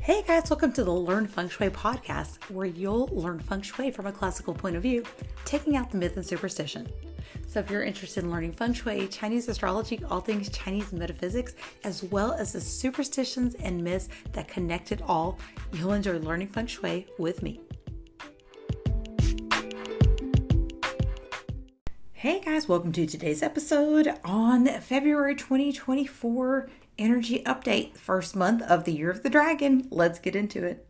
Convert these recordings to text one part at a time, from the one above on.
Hey guys, welcome to the Learn Feng Shui podcast, where you'll learn Feng Shui from a classical point of view, taking out the myth and superstition. So if you're interested in learning Feng Shui, Chinese astrology, all things Chinese metaphysics, as well as the superstitions and myths that connect it all, you'll enjoy learning Feng Shui with me. Hey guys, welcome to today's episode on February 2024 energy update, first month of the year of the dragon. Let's get into it.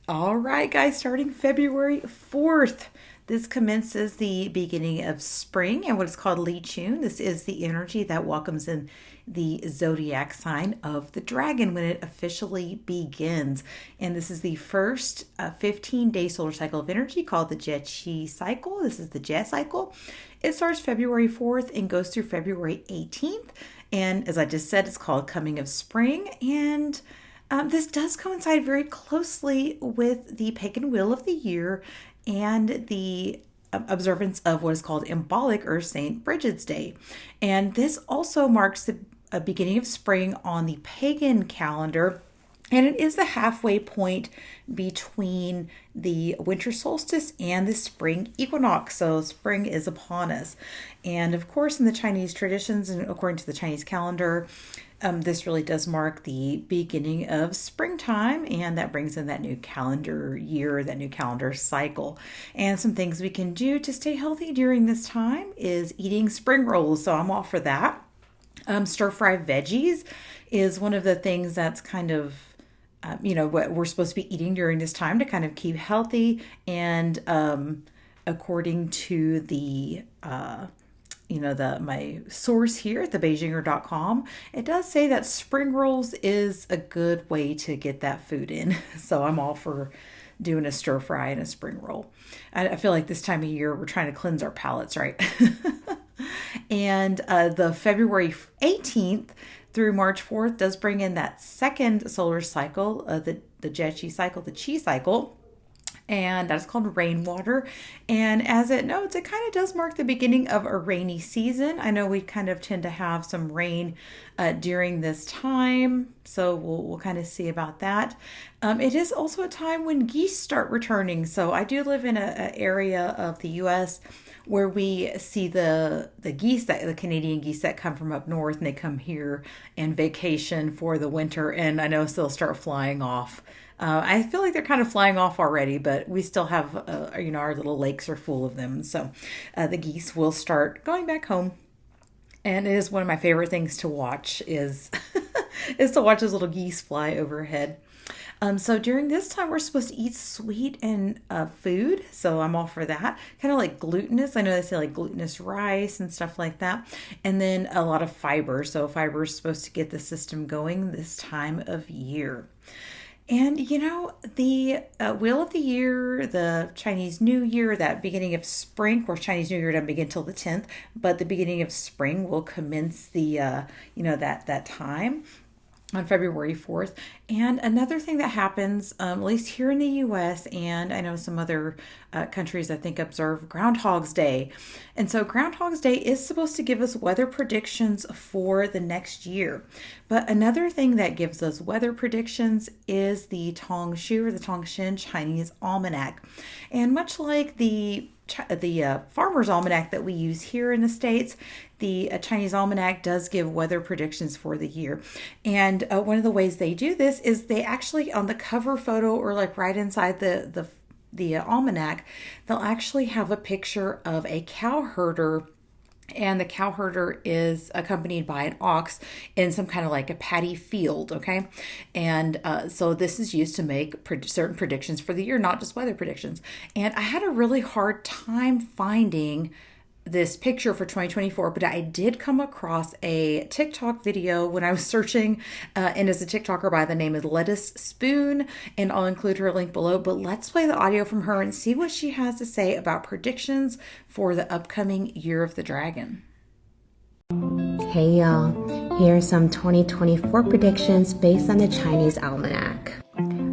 All right, guys, starting February 4th, this commences the beginning of spring and what is called Li Chun. This is the energy that welcomes in the Zodiac sign of the dragon when it officially begins. And this is the first 15-day solar cycle of energy called the Jie cycle. This is the Jie cycle. It starts February 4th and goes through February 18th. And as I just said, it's called Coming of Spring. And this does coincide very closely with the pagan wheel of the year and the observance of what is called Embolic or St. Bridget's Day. And this also marks the beginning of spring on the pagan calendar. And it is the halfway point between the winter solstice and the spring equinox. So spring is upon us. And of course, in the Chinese traditions and according to the Chinese calendar, this really does mark the beginning of springtime, and that brings in that new calendar year, that new calendar cycle. And some things we can do to stay healthy during this time is eating spring rolls. So I'm all for that. Stir-fried veggies is one of the things that's kind of what we're supposed to be eating during this time to kind of keep healthy. And according to the my source here at the Beijinger.com, it does say that spring rolls is a good way to get that food in. So I'm all for doing a stir fry and a spring roll. I feel like this time of year we're trying to cleanse our palates, right? And the February 18th through March 4th does bring in that second solar cycle, the Jie cycle, the Qi cycle. And that's called rainwater. And as it notes, it kind of does mark the beginning of a rainy season. I know we kind of tend to have some rain during this time, so we'll kind of see about that. It is also a time when geese start returning. So I do live in an area of the U.S. where we see the geese, the Canadian geese that come from up north, and they come here and vacation for the winter. And I know they'll start flying off. I feel like they're kind of flying off already, but we still have, our little lakes are full of them. So the geese will start going back home. And it is one of my favorite things to watch is to watch those little geese fly overhead. So during this time, we're supposed to eat sweet and food. So I'm all for that. Kind of like glutinous. I know they say like glutinous rice and stuff like that. And then a lot of fiber. So fiber is supposed to get the system going this time of year. And, the wheel of the year, the Chinese New Year, that beginning of spring, of course, Chinese New Year doesn't begin till the 10th, but the beginning of spring will commence the, that time on February 4th. And another thing that happens, at least here in the U.S., and I know some other countries, I think, observe Groundhog's Day. And so Groundhog's Day is supposed to give us weather predictions for the next year. But another thing that gives us weather predictions is the Shui or the Tongshan Chinese Almanac. And much like the Farmer's Almanac that we use here in the States, the Chinese Almanac does give weather predictions for the year. And one of the ways they do this is they actually, on the cover photo or like right inside the almanac, they'll actually have a picture of a cow herder. And the cow herder is accompanied by an ox in some kind of like a paddy field, okay? And so this is used to make certain predictions for the year, not just weather predictions. And I had a really hard time finding this picture for 2024, but I did come across a TikTok video when I was searching, and it's a TikToker by the name of Lettuce Spoon, and I'll include her link below. But let's play the audio from her and see what she has to say about predictions for the upcoming Year of the Dragon. Hey y'all, here are some 2024 predictions based on the Chinese Almanac.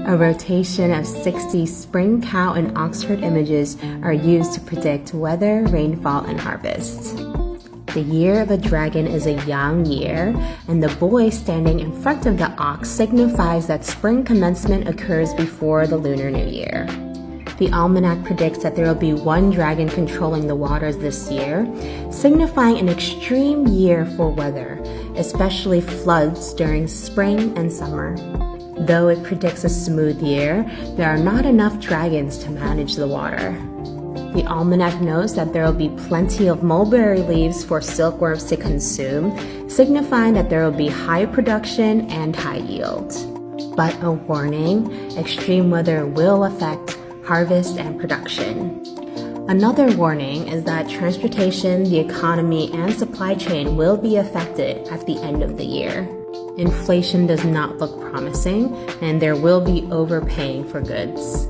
A rotation of 60 spring cow and ox herd images are used to predict weather, rainfall, and harvest. The year of a dragon is a yang year, and the boy standing in front of the ox signifies that spring commencement occurs before the Lunar New Year. The Almanac predicts that there will be one dragon controlling the waters this year, signifying an extreme year for weather, especially floods during spring and summer. Though it predicts a smooth year, there are not enough dragons to manage the water. The Almanac knows that there will be plenty of mulberry leaves for silkworms to consume, signifying that there will be high production and high yield. But a warning, extreme weather will affect harvest and production. Another warning is that transportation, the economy, and supply chain will be affected at the end of the year. Inflation does not look promising, and there will be overpaying for goods.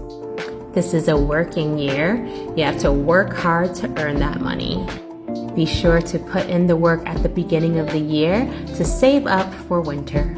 This is a working year. You have to work hard to earn that money. Be sure to put in the work at the beginning of the year to save up for winter.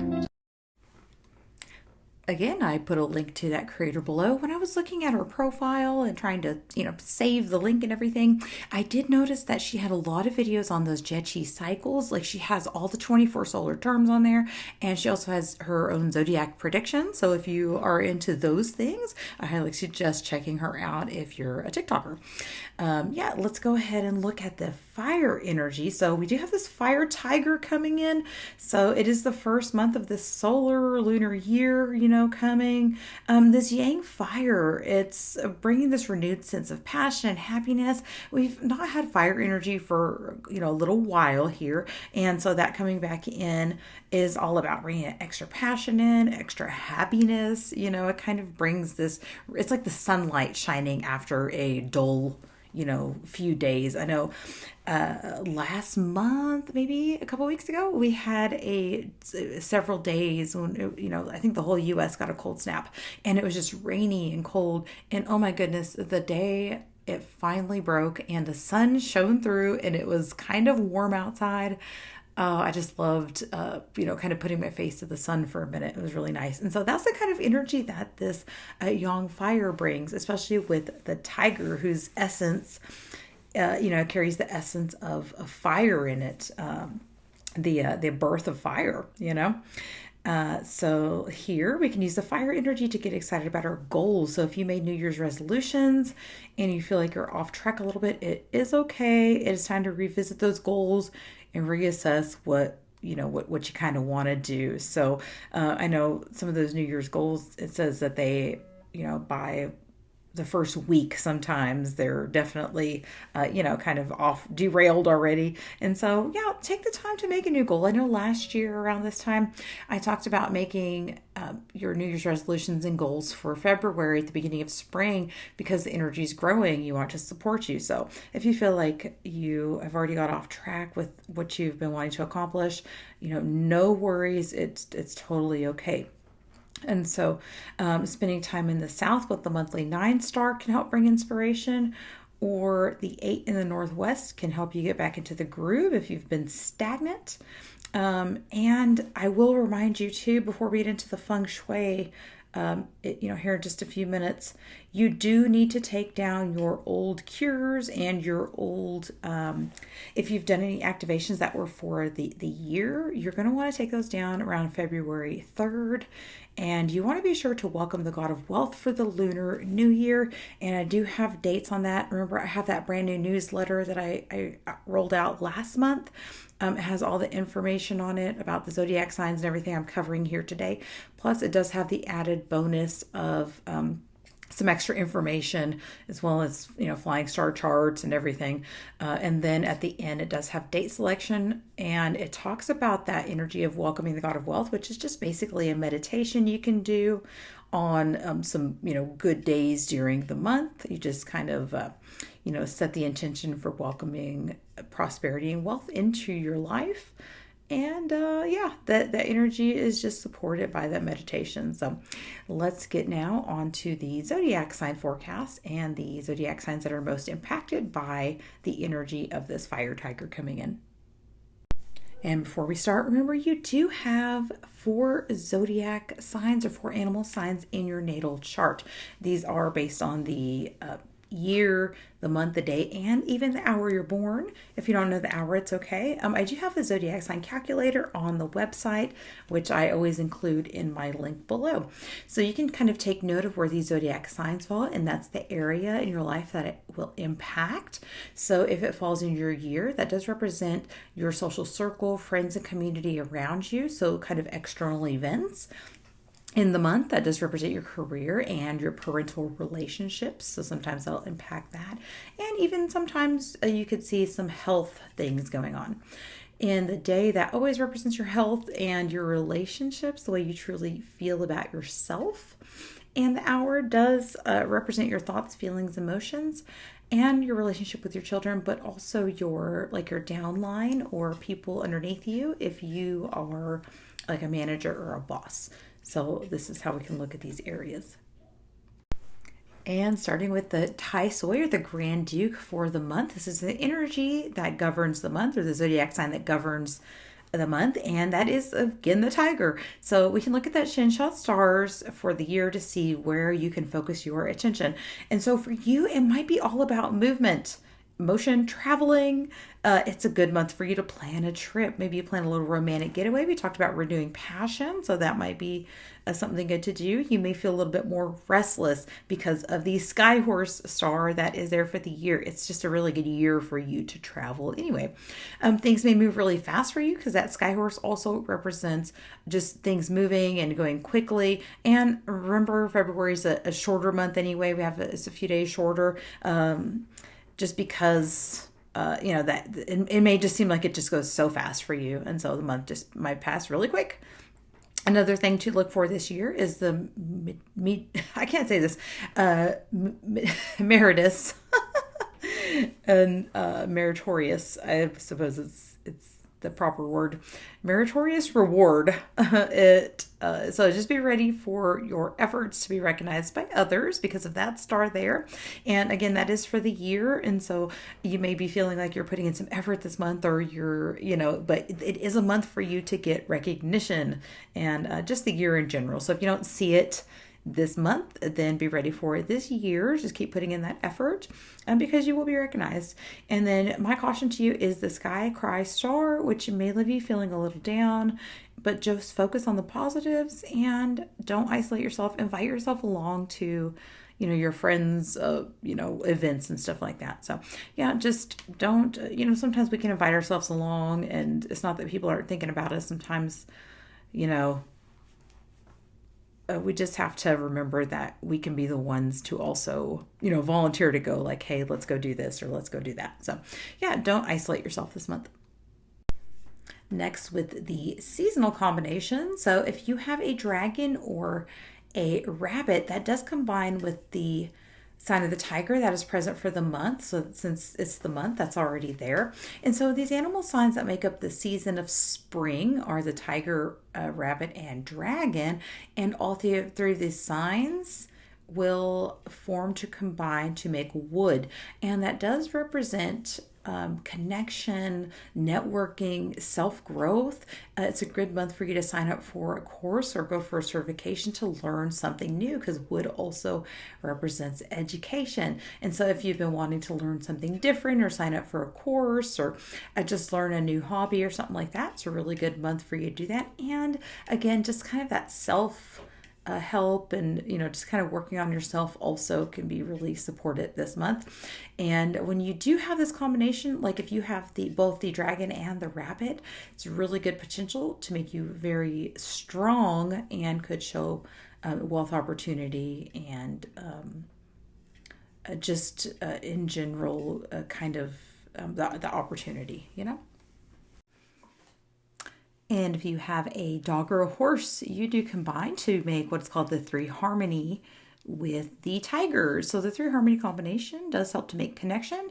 Again, I put a link to that creator below. When I was looking at her profile and trying to, save the link and everything, I did notice that she had a lot of videos on those Jechi cycles. Like she has all the 24 solar terms on there, and she also has her own Zodiac predictions. So if you are into those things, I highly suggest checking her out if you're a TikToker. Let's go ahead and look at the fire energy. So we do have this fire tiger coming in. So it is the first month of this solar lunar year, coming. This yang fire, it's bringing this renewed sense of passion and happiness. We've not had fire energy for, a little while here. And so that coming back in is all about bringing extra passion in, extra happiness. It kind of brings this, it's like the sunlight shining after a dull few days. I know last month, maybe a couple weeks ago, we had several days when, I think the whole US got a cold snap, and it was just rainy and cold. And oh my goodness, the day it finally broke and the sun shone through and it was kind of warm outside. I just loved, kind of putting my face to the sun for a minute. It was really nice. And so that's the kind of energy that this yang fire brings, especially with the tiger, whose essence, carries the essence of fire in it, the birth of fire, So here we can use the fire energy to get excited about our goals. So if you made New Year's resolutions and you feel like you're off track a little bit, it is okay. It is time to revisit those goals and reassess what you kind of want to do. So I know some of those New Year's goals, it says that they, by the first week, sometimes they're definitely, kind of off, derailed already. And so, take the time to make a new goal. I know last year around this time, I talked about making your New Year's resolutions and goals for February at the beginning of spring, because the energy is growing. You want to support you. So if you feel like you have already got off track with what you've been wanting to accomplish, no worries. It's totally okay. And so spending time in the south with the monthly 9 star can help bring inspiration, or the 8 in the northwest can help you get back into the groove if you've been stagnant. And I will remind you too, before we get into the Feng Shui, here in just a few minutes, you do need to take down your old cures and your old, if you've done any activations that were for the year, you're going to want to take those down around February 3rd. And you want to be sure to welcome the God of Wealth for the Lunar New Year. And I do have dates on that. Remember, I have that brand new newsletter that I rolled out last month. It has all the information on it about the zodiac signs and everything I'm covering here today. Plus, it does have the added bonus of some extra information, as well as, flying star charts and everything. And then at the end, it does have date selection, and it talks about that energy of welcoming the God of Wealth, which is just basically a meditation you can do on some, good days during the month. You just kind of, set the intention for welcoming prosperity and wealth into your life. And that energy is just supported by that meditation. So let's get now on to the zodiac sign forecast and the zodiac signs that are most impacted by the energy of this fire tiger coming in. And before we start, remember you do have 4 zodiac signs or 4 animal signs in your natal chart. These are based on the year, the month, the day, and even the hour you're born. If you don't know the hour, it's okay. I do have the zodiac sign calculator on the website, which I always include in my link below. So you can kind of take note of where these zodiac signs fall, and that's the area in your life that it will impact. So if it falls in your year, that does represent your social circle, friends, and community around you. So kind of external events. In the month, that does represent your career and your parental relationships. So sometimes that'll impact that. And even sometimes you could see some health things going on. In the day, that always represents your health and your relationships, the way you truly feel about yourself. And the hour does represent your thoughts, feelings, emotions, and your relationship with your children, but also your downline or people underneath you if you are like a manager or a boss. So this is how we can look at these areas. And starting with the Tai Sui, or the Grand Duke, for the month. This is the energy that governs the month, or the zodiac sign that governs the month, and that is again the tiger. So we can look at that Shin-Shot stars for the year to see where you can focus your attention. And so for you, it might be all about movement, motion, traveling. It's a good month for you to plan a trip. Maybe you plan a little romantic getaway. We talked about renewing passion, so that might be something good to do. You may feel a little bit more restless because of the Sky Horse star that is there for the year. It's just a really good year for you to travel anyway. Things may move really fast for you because that Sky Horse also represents just things moving and going quickly. And remember, February is a shorter month anyway. It's a few days shorter. Just because, that it may just seem like it just goes so fast for you. And so the month just might pass really quick. Another thing to look for this year is the, I can't say this, meritus and meritorious, I suppose it's the proper word, meritorious reward. So just be ready for your efforts to be recognized by others because of that star there. And again, that is for the year. And so you may be feeling like you're putting in some effort this month, or but it is a month for you to get recognition and just the year in general. So if you don't see it this month, then be ready for it this year. Just keep putting in that effort because you will be recognized. And then my caution to you is the Sky Cry star, which may leave you feeling a little down, but just focus on the positives and don't isolate yourself. Invite yourself along to your friends, events and stuff like that. So yeah, just don't, sometimes we can invite ourselves along, and it's not that people aren't thinking about us. Sometimes, we just have to remember that we can be the ones to also, volunteer to go like, hey, let's go do this or let's go do that. So yeah, don't isolate yourself this month. Next, with the seasonal combination. So if you have a dragon or a rabbit, that does combine with the sign of the tiger that is present for the month. So since it's the month, that's already there. And so these animal signs that make up the season of spring are the tiger, rabbit, and dragon. And all three of these signs will form to combine to make wood. And that does represent connection, networking, self-growth. It's a good month for you to sign up for a course or go for a certification to learn something new, because wood also represents education. And so if you've been wanting to learn something different or sign up for a course or just learn a new hobby or something like that, it's a really good month for you to do that. And again, just kind of that self help and just kind of working on yourself also can be really supported this month. And when you do have this combination, like if you have both the dragon and the rabbit, it's really good potential to make you very strong and could show wealth opportunity and just in general kind of the opportunity, And if you have a dog or a horse, you do combine to make what's called the 3 harmony with the tigers. So the 3 harmony combination does help to make connection.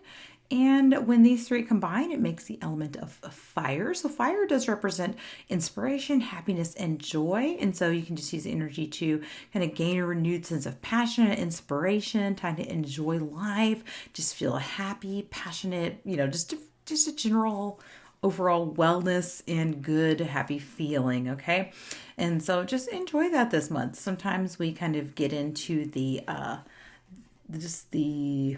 And when these 3 combine, it makes the element of fire. So fire does represent inspiration, happiness, and joy. And so you can just use energy to kind of gain a renewed sense of passion and inspiration, time to enjoy life, just feel happy, passionate, just a general overall wellness and good, happy feeling. Okay. And so just enjoy that this month. Sometimes we kind of get into the, just the,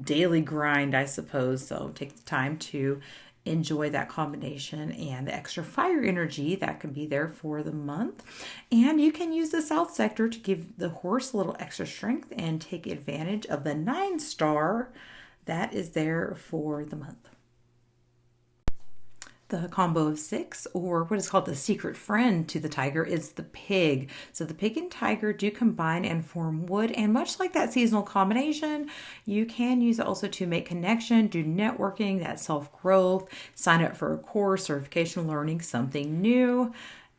daily grind, I suppose. So take the time to enjoy that combination and the extra fire energy that can be there for the month. And you can use the south sector to give the horse a little extra strength and take advantage of the 9-star that is there for the month. The combo of 6, or what is called the secret friend to the tiger, is the pig. So the pig and tiger do combine and form wood, and much like that seasonal combination, you can use it also to make connection, do networking, that self-growth, sign up for a course, certification, learning something new.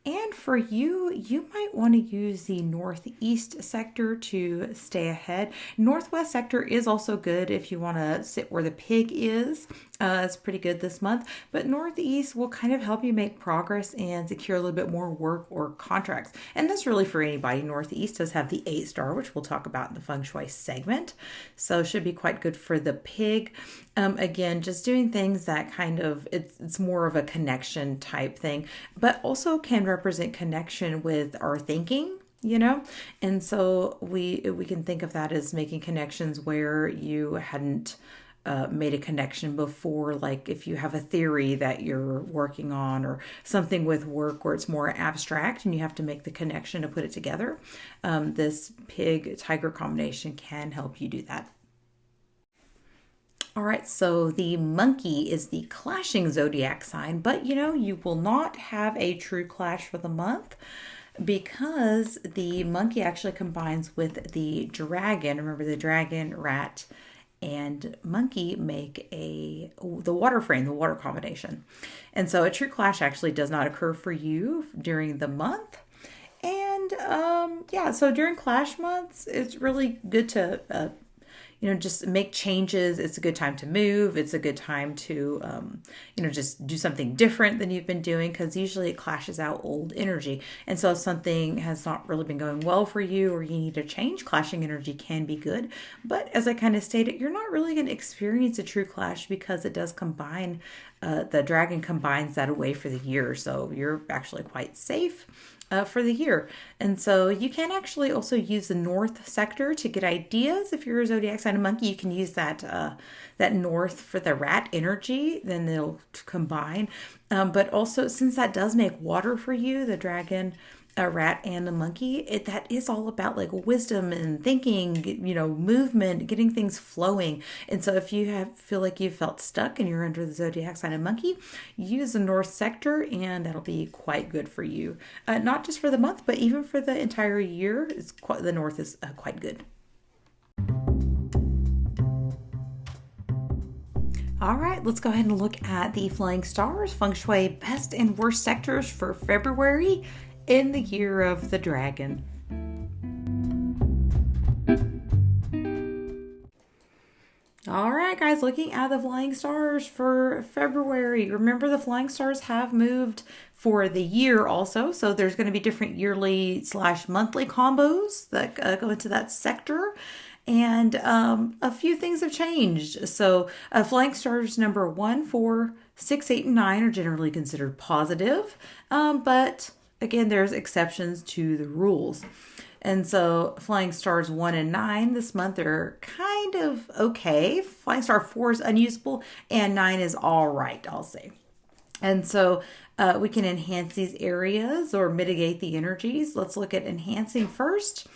And for you, you might want to use the northeast sector to stay ahead. Northwest sector is also good if you want to sit where the pig is. It's pretty good this month. But northeast will kind of help you make progress and secure a little bit more work or contracts. And that's really for anybody. Northeast does have the 8-star, which we'll talk about in the Feng Shui segment. So should be quite good for the pig. Again, just doing things that kind of, it's more of a connection type thing, but also can represent connection with our thinking, and so we can think of that as making connections where you hadn't made a connection before, like if you have a theory that you're working on or something with work where it's more abstract and you have to make the connection to put it together. This pig-tiger combination can help you do that. All right, so the monkey is the clashing zodiac sign, but you will not have a true clash for the month because the monkey actually combines with the dragon. Remember, the dragon, rat, and monkey make the water frame, the water combination. And so a true clash actually does not occur for you during the month. And so during clash months, it's really good to just make changes. It's a good time to move. It's a good time to, just do something different than you've been doing, because usually it clashes out old energy. And so if something has not really been going well for you or you need to change, clashing energy can be good. But as I kind of stated, you're not really going to experience a true clash because it does combine, the dragon combines that away for the year. So you're actually quite safe for the year. And so you can actually also use the north sector to get ideas. If you're a zodiac sign of monkey, you can use that north for the rat energy, then they'll combine. But also, since that does make water for you, the dragon, a rat, and a monkey, that is all about like wisdom and thinking, movement, getting things flowing. And so if you feel like you felt stuck and you're under the zodiac sign of monkey, use the north sector and that'll be quite good for you. Not just for the month, but even for the entire year, the north is quite good. All right, let's go ahead and look at the flying stars, Feng Shui best and worst sectors for February in the year of the dragon. All right, guys, looking at the flying stars for February. Remember, the flying stars have moved for the year also. So there's going to be different yearly/monthly combos that go into that sector. And a few things have changed. So flying stars number 1, 4, 6, 8, and 9 are generally considered positive. But again, there's exceptions to the rules. And so flying stars 1 and 9 this month are kind of okay. Flying star 4 is unusable and 9 is all right, I'll say. And so we can enhance these areas or mitigate the energies. Let's look at enhancing first.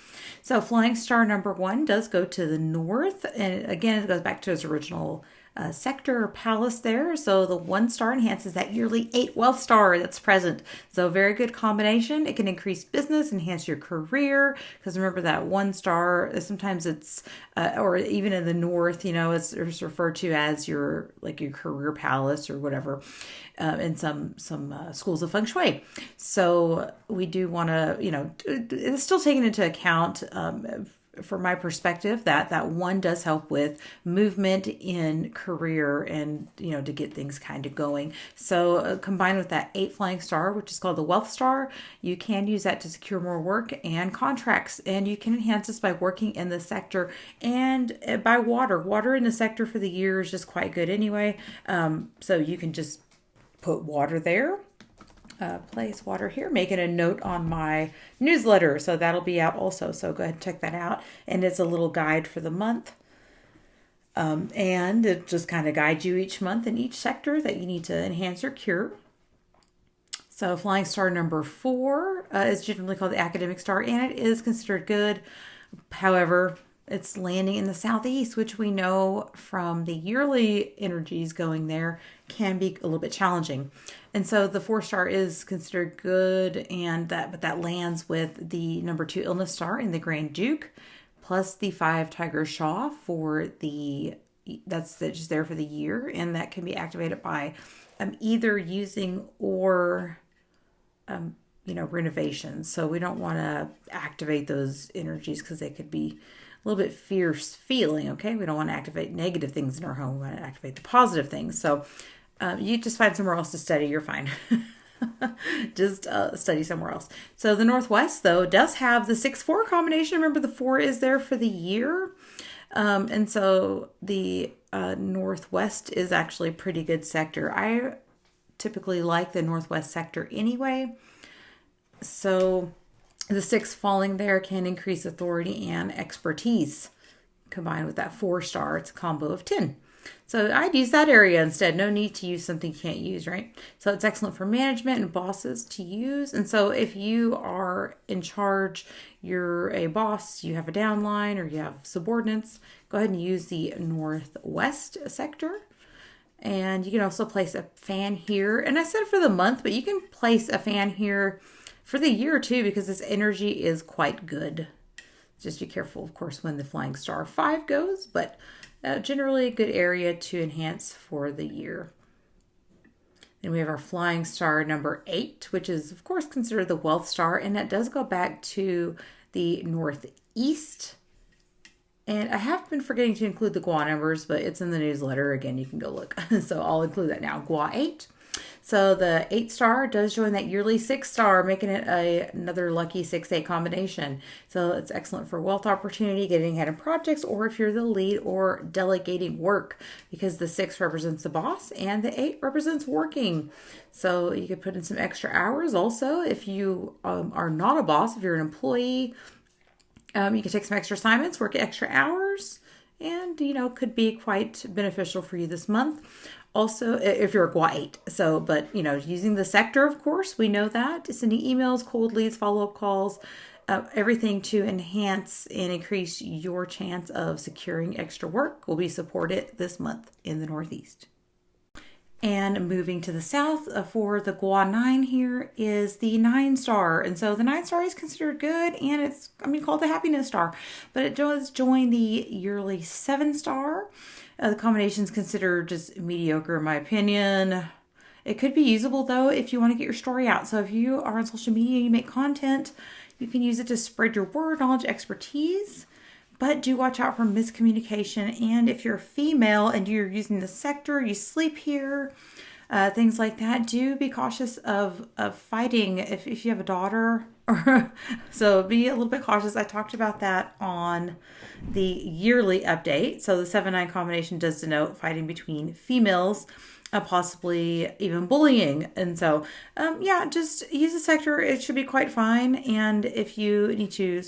So flying star number 1 does go to the north. And again, it goes back to its original sector or palace there. So the 1 star enhances that yearly 8 wealth star that's present. So very good combination. It can increase business, enhance your career. Because remember that 1 star, sometimes it's, or even in the north, it's referred to as your career palace or whatever in some schools of Feng Shui. So we do want to, it's still taken into account from my perspective, that 1 does help with movement in career and, to get things kind of going. So combined with that 8 flying star, which is called the wealth star, you can use that to secure more work and contracts. And you can enhance this by working in the sector and by water. Water in the sector for the year is just quite good anyway. So you can just put water there. Place water here, making a note on my newsletter. So that'll be out also. So go ahead and check that out. And it's a little guide for the month. And it just kind of guides you each month in each sector that you need to enhance or cure. So flying star number 4 is generally called the academic star, and it is considered good. However, it's landing in the southeast, which we know from the yearly energies going there can be a little bit challenging. And so the 4-star is considered good, but that lands with the number 2 illness star in the Grand Duke, plus the 5 Tiger Shaw that's just there for the year, and that can be activated by either using or renovations. So we don't want to activate those energies because they could be a little bit fierce feeling. Okay, we don't want to activate negative things in our home. We want to activate the positive things. So you just find somewhere else to study. You're fine. Just study somewhere else. So the Northwest, though, does have the 6-4 combination. Remember, the 4 is there for the year. And so the Northwest is actually a pretty good sector. I typically like the Northwest sector anyway. So the 6 falling there can increase authority and expertise. Combined with that 4-star, it's a combo of 10. So I'd use that area instead. No need to use something you can't use, right? So it's excellent for management and bosses to use. And so if you are in charge, you're a boss, you have a downline, or you have subordinates, go ahead and use the Northwest sector. And you can also place a fan here. And I said for the month, but you can place a fan here for the year too, because this energy is quite good. Just be careful, of course, when the flying star 5 goes, but generally a good area to enhance for the year. Then we have our flying star number 8, which is, of course, considered the wealth star, and that does go back to the northeast. And I have been forgetting to include the Gua numbers, but it's in the newsletter. Again, you can go look. So I'll include that now. Gua 8. So the 8-star does join that yearly 6-star, making it another lucky 6-8 combination. So it's excellent for wealth opportunity, getting ahead in projects, or if you're the lead or delegating work, because the 6 represents the boss and the 8 represents working. So you could put in some extra hours also if you are not a boss, if you're an employee. You can take some extra assignments, work extra hours, and, could be quite beneficial for you this month. Also, if you're a Gua 8. So, but, using the sector, of course, we know that. Sending emails, cold leads, follow-up calls, everything to enhance and increase your chance of securing extra work will be supported this month in the Northeast. And moving to the south for the Gua 9 here is the 9-star. And so the 9-star is considered good, and it's, called the happiness star. But it does join the yearly 7-star. The combination is considered just mediocre in my opinion. It could be usable, though, if you want to get your story out. So if you are on social media, you make content, you can use it to spread your word, knowledge, expertise. But do watch out for miscommunication. And if you're a female and you're using the sector, you sleep here, things like that, do be cautious of fighting if you have a daughter. So be a little bit cautious. I talked about that on the yearly update. So the 7-9 combination does denote fighting between females, possibly even bullying. And so, just use the sector. It should be quite fine. And if you need to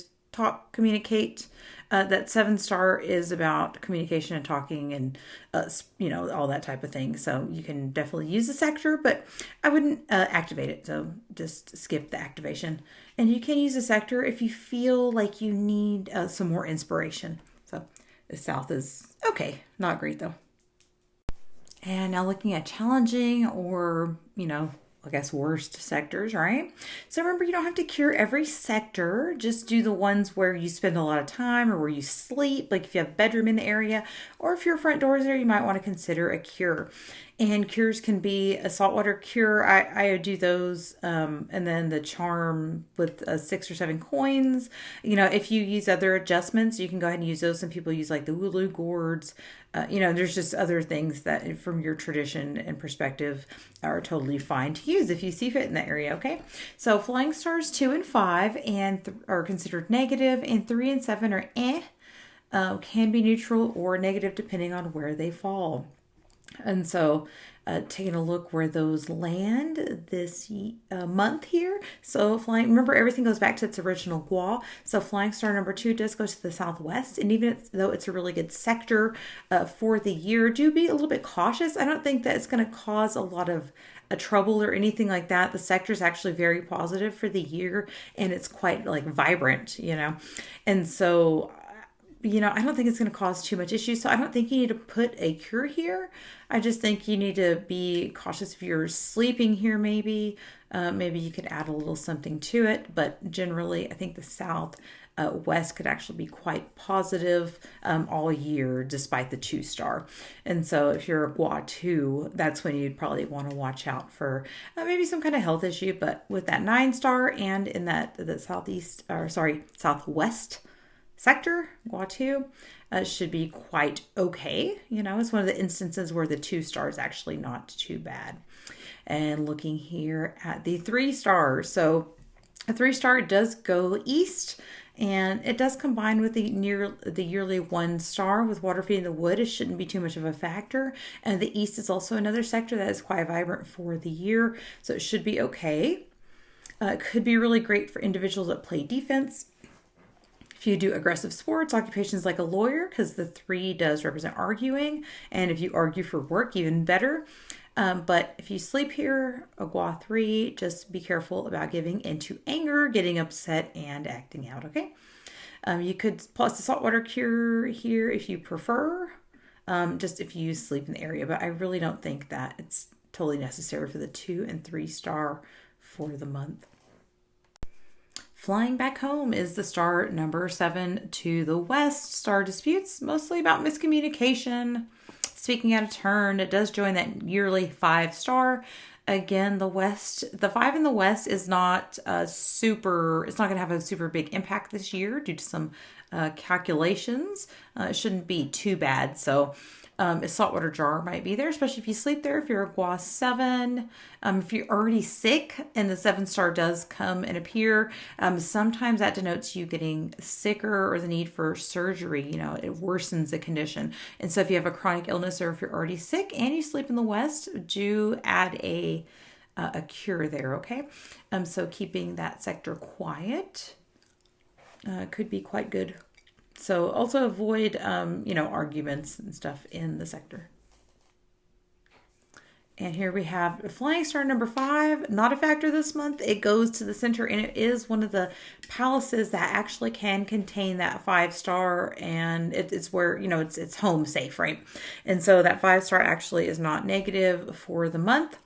communicate, that 7-star is about communication and talking and, all that type of thing. So you can definitely use the sector, but I wouldn't activate it. So just skip the activation. And you can use the sector if you feel like you need some more inspiration. So the south is okay. Not great, though. And now looking at challenging or, I guess worst sectors, right? So remember, you don't have to cure every sector. Just do the ones where you spend a lot of time or where you sleep, like if you have a bedroom in the area, or if your front door is there, you might want to consider a cure. And cures can be a saltwater cure. I do those, and then the charm with 6 or 7 coins. If you use other adjustments, you can go ahead and use those. Some people use like the Wooloo gourds. There's just other things that from your tradition and perspective are totally fine to use if you see fit in that area, okay? So flying stars 2 and 5 are considered negative, and 3 and 7 are can be neutral or negative depending on where they fall. And so taking a look where those land this month here. So flying, remember everything goes back to its original gua. So flying star number 2 does go to the southwest. And even though it's a really good sector for the year, do be a little bit cautious. I don't think that it's going to cause a lot of trouble or anything like that. The sector is actually very positive for the year, and it's quite like vibrant, And so I don't think it's going to cause too much issue. So I don't think you need to put a cure here. I just think you need to be cautious if you're sleeping here, maybe. Maybe you could add a little something to it. But generally, I think the south west could actually be quite positive all year, despite the 2-star. And so if you're a Gua 2, that's when you'd probably want to watch out for maybe some kind of health issue. But with that 9-star and in the southwest sector, Gua 2, should be quite okay. It's one of the instances where the 2-star is actually not too bad. And looking here at the 3-star. So a 3-star does go east, and it does combine with the yearly 1-star with water feeding the wood. It shouldn't be too much of a factor. And the east is also another sector that is quite vibrant for the year, so it should be okay. It could be really great for individuals that play defense. If you do aggressive sports, occupations like a lawyer, because the 3 does represent arguing. And if you argue for work, even better. But if you sleep here, a Gua 3, just be careful about giving into anger, getting upset, and acting out, okay? You could plus the saltwater cure here if you prefer, just if you sleep in the area. But I really don't think that it's totally necessary for the 2 and 3-star for the month. Flying back home is the star number 7 to the west. Star disputes, mostly about miscommunication, speaking out of turn. It does join that yearly 5-star. Again, the 5 in the west is not it's not going to have a super big impact this year due to some calculations. It shouldn't be too bad. So a saltwater jar might be there, especially if you sleep there. If you're a Gua 7, if you're already sick and the 7-star does come and appear, sometimes that denotes you getting sicker or the need for surgery. It worsens the condition. And so if you have a chronic illness or if you're already sick and you sleep in the west, do add a cure there, okay? So keeping that sector quiet could be quite good. So also avoid, arguments and stuff in the sector. And here we have flying star number 5, not a factor this month. It goes to the center, and it is one of the palaces that actually can contain that 5-star, and it's where, it's home safe, right? And so that 5-star actually is not negative for the month.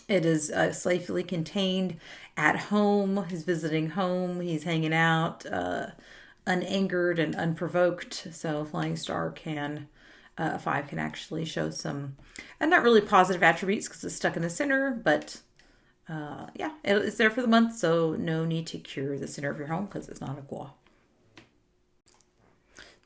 It is safely contained at home. He's visiting home. He's hanging out, unangered and unprovoked. So flying star 5 can actually show some not really positive attributes because it's stuck in the center, but it's there for the month, so no need to cure the center of your home because it's not a Gua.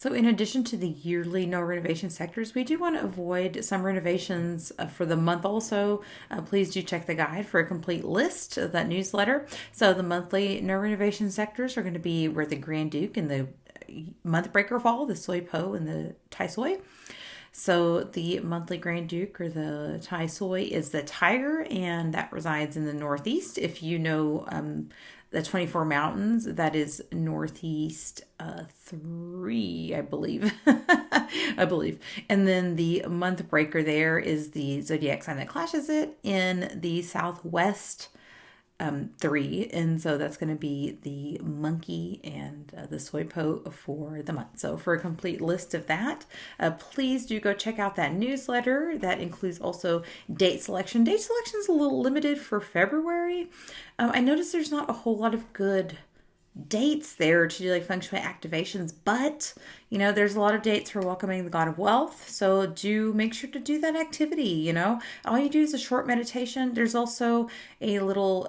So in addition to the yearly no renovation sectors, we do want to avoid some renovations for the month also. Please do check the guide for a complete list of that newsletter. So the monthly no renovation sectors are going to be where the Grand Duke and the month breaker fall, the Soi Po and the Tai Soi. So the monthly Grand Duke or the Tai Soi is the tiger, and that resides in the northeast. If you know the 24 mountains, that is northeast 3, I believe. And then the month breaker there is the zodiac sign that clashes it in the southwest 3. And so that's going to be the monkey and the Soi Po for the month. So for a complete list of that, please do go check out that newsletter. That includes also date selection. Date selection is a little limited for February. I noticed there's not a whole lot of good dates there to do like feng shui activations, but there's a lot of dates for welcoming the god of wealth, so do make sure to do that activity. All you do is a short meditation. There's also a little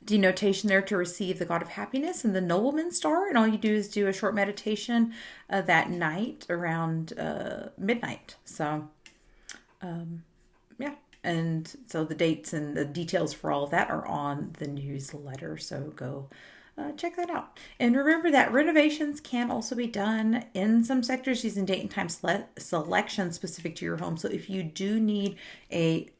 denotation there to receive the god of happiness and the nobleman star, and all you do is do a short meditation that night around midnight. So and so the dates and the details for all of that are on the newsletter, so go check that out. And remember that renovations can also be done in some sectors using date and time selection specific to your home. So if you do need a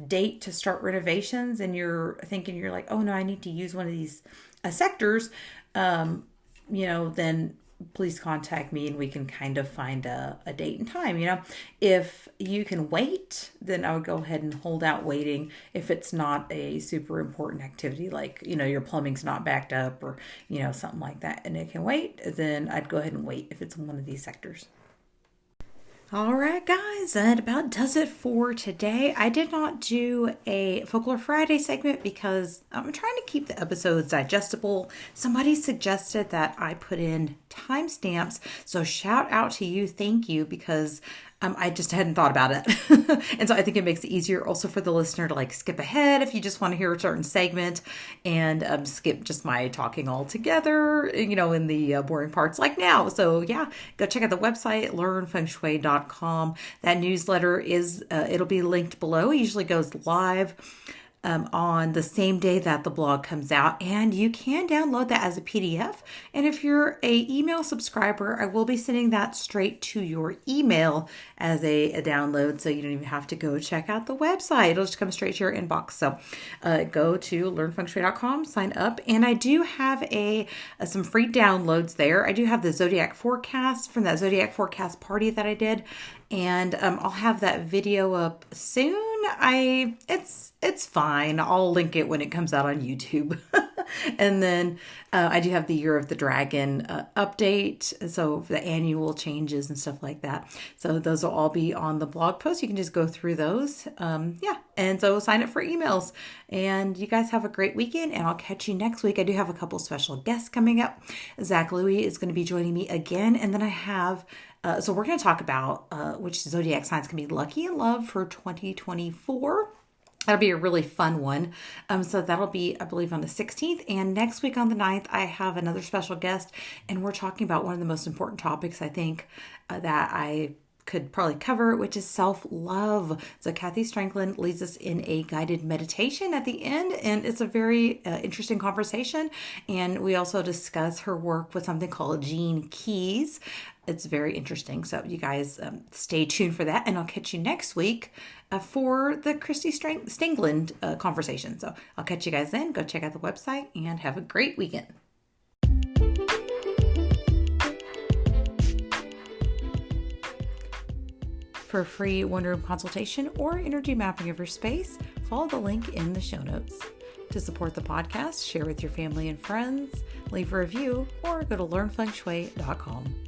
date to start renovations and you're thinking, you're like, oh no, I need to use one of these sectors, then please contact me and we can kind of find a date and time. If you can wait, then I would go ahead and hold out waiting. If it's not a super important activity, like, your plumbing's not backed up or, something like that, and it can wait, then I'd go ahead and wait if it's in one of these sectors. All right, guys, that about does it for today. I did not do a Folklore Friday segment because I'm trying to keep the episodes digestible. Somebody suggested that I put in timestamps, so shout out to you. Thank you, because I just hadn't thought about it. And so I think it makes it easier also for the listener to skip ahead if you just want to hear a certain segment and skip just my talking altogether, in the boring parts like now. So yeah, go check out the website, learnfengshui.com. That newsletter it'll be linked below. It usually goes live on the same day that the blog comes out, and you can download that as a PDF. And if you're a email subscriber, I will be sending that straight to your email as a download, so you don't even have to go check out the website. It'll just come straight to your inbox. So go to learnfengshui.com, sign up, and I do have some free downloads there. I do have the Zodiac forecast from that Zodiac forecast party that I did, and I'll have that video up soon. It's fine. I'll link it when it comes out on YouTube. And then I do have the Year of the Dragon update, so the annual changes and stuff like that. So those will all be on the blog post. You can just go through those. And so sign up for emails. And you guys have a great weekend, and I'll catch you next week. I do have a couple special guests coming up. Zach Louie is going to be joining me again, and then I have so we're going to talk about which zodiac signs can be lucky in love for 2024. That'll be a really fun one. So that'll be, I believe, on the 16th. And next week on the 9th, I have another special guest. And we're talking about one of the most important topics, I think, that I could probably cover, which is self-love. So Kathy Stranklin leads us in a guided meditation at the end, and it's a very interesting conversation. And we also discuss her work with something called Gene Keys. It's very interesting. So you guys stay tuned for that, and I'll catch you next week for the Christy Stengland conversation. So I'll catch you guys then. Go check out the website and have a great weekend. For a free one-room consultation or energy mapping of your space, follow the link in the show notes. To support the podcast, share with your family and friends, leave a review, or go to learnfengshui.com.